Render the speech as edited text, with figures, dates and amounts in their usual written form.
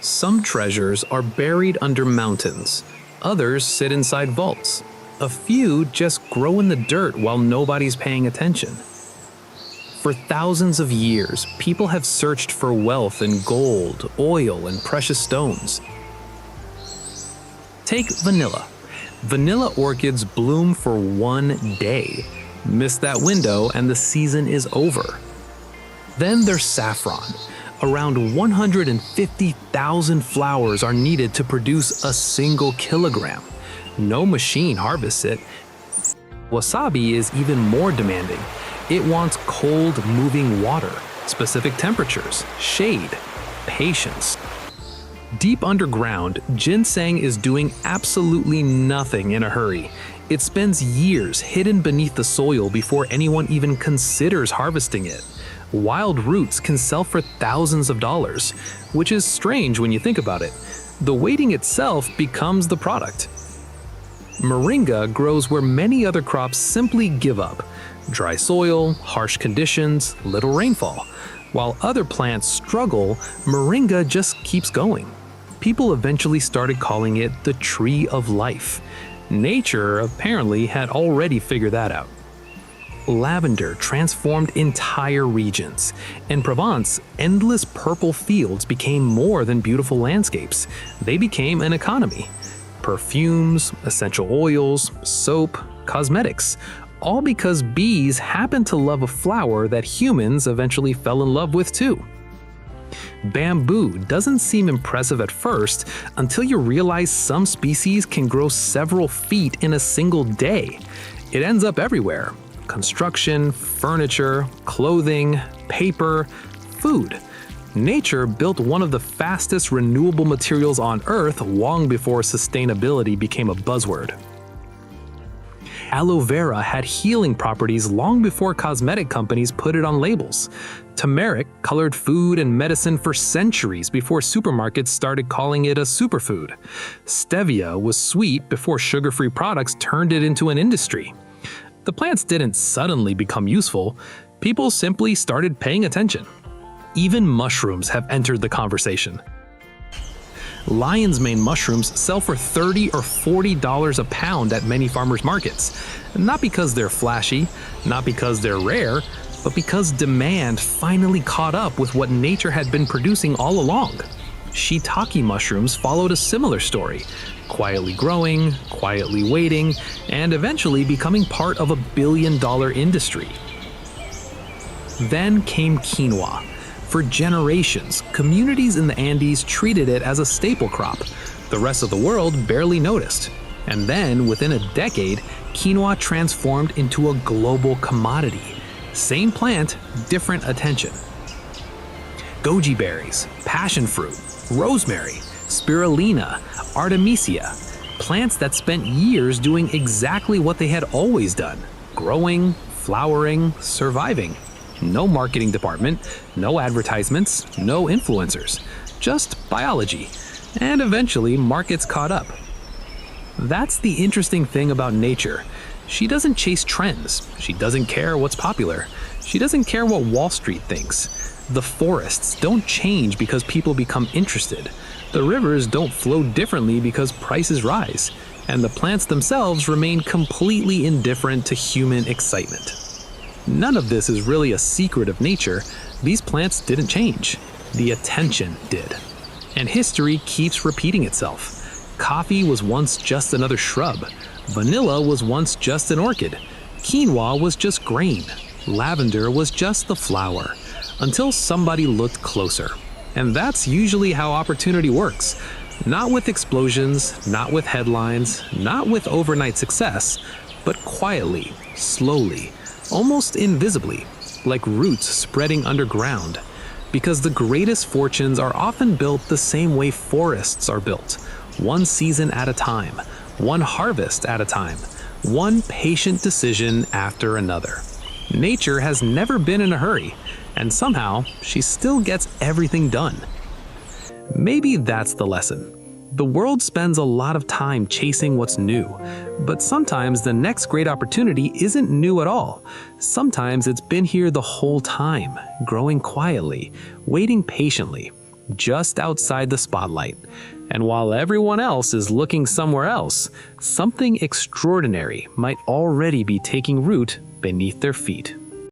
Some treasures are buried under mountains, others sit inside vaults. A few just grow in the dirt while nobody's paying attention. For thousands of years, people have searched for wealth in gold, oil, and precious stones. Take vanilla. Vanilla orchids bloom for one day. Miss that window and the season is over. Then there's saffron. Around 150,000 flowers are needed to produce a single kilogram. No machine harvests it. Wasabi is even more demanding. It wants cold, moving water, specific temperatures, shade, patience. Deep underground, ginseng is doing absolutely nothing in a hurry. It spends years hidden beneath the soil before anyone even considers harvesting it. Wild roots can sell for thousands of dollars, which is strange when you think about it. The waiting itself becomes the product. Moringa grows where many other crops simply give up. Dry soil, harsh conditions, little rainfall. While other plants struggle, moringa just keeps going. People eventually started calling it the tree of life. Nature apparently had already figured that out. Lavender transformed entire regions. In Provence, endless purple fields became more than beautiful landscapes. They became an economy. Perfumes, essential oils, soap, cosmetics, all because bees happened to love a flower that humans eventually fell in love with too. Bamboo doesn't seem impressive at first until you realize some species can grow several feet in a single day. It ends up everywhere: construction, furniture, clothing, paper, food. Nature built one of the fastest renewable materials on Earth long before sustainability became a buzzword. Aloe vera had healing properties long before cosmetic companies put it on labels. Turmeric colored food and medicine for centuries before supermarkets started calling it a superfood. Stevia was sweet before sugar-free products turned it into an industry. The plants didn't suddenly become useful, people simply started paying attention. Even mushrooms have entered the conversation. Lion's mane mushrooms sell for $30 or $40 a pound at many farmers markets. Not because they're flashy, not because they're rare, but because demand finally caught up with what nature had been producing all along. Shiitake mushrooms followed a similar story, quietly growing, quietly waiting, and eventually becoming part of a billion-dollar industry. Then came quinoa. For generations, communities in the Andes treated it as a staple crop. The rest of the world barely noticed. And then, within a decade, quinoa transformed into a global commodity. Same plant, different attention. Goji berries, passion fruit, rosemary, spirulina, artemisia, plants that spent years doing exactly what they had always done: growing, flowering, surviving. No marketing department, no advertisements, no influencers, just biology. And eventually, markets caught up. That's the interesting thing about nature. She doesn't chase trends. She doesn't care what's popular. She doesn't care what Wall Street thinks. The forests don't change because people become interested. The rivers don't flow differently because prices rise. And the plants themselves remain completely indifferent to human excitement. None of this is really a secret of nature. These plants didn't change. The attention did. And history keeps repeating itself. Coffee was once just another shrub. Vanilla was once just an orchid. Quinoa was just grain. Lavender was just the flower. Until somebody looked closer. And that's usually how opportunity works. Not with explosions, not with headlines, not with overnight success, but quietly, slowly, almost invisibly, like roots spreading underground. Because the greatest fortunes are often built the same way forests are built, one season at a time, one harvest at a time, one patient decision after another. Nature has never been in a hurry, and somehow she still gets everything done. Maybe that's the lesson. The world spends a lot of time chasing what's new, but sometimes the next great opportunity isn't new at all. Sometimes it's been here the whole time, growing quietly, waiting patiently, just outside the spotlight. And while everyone else is looking somewhere else, something extraordinary might already be taking root beneath their feet.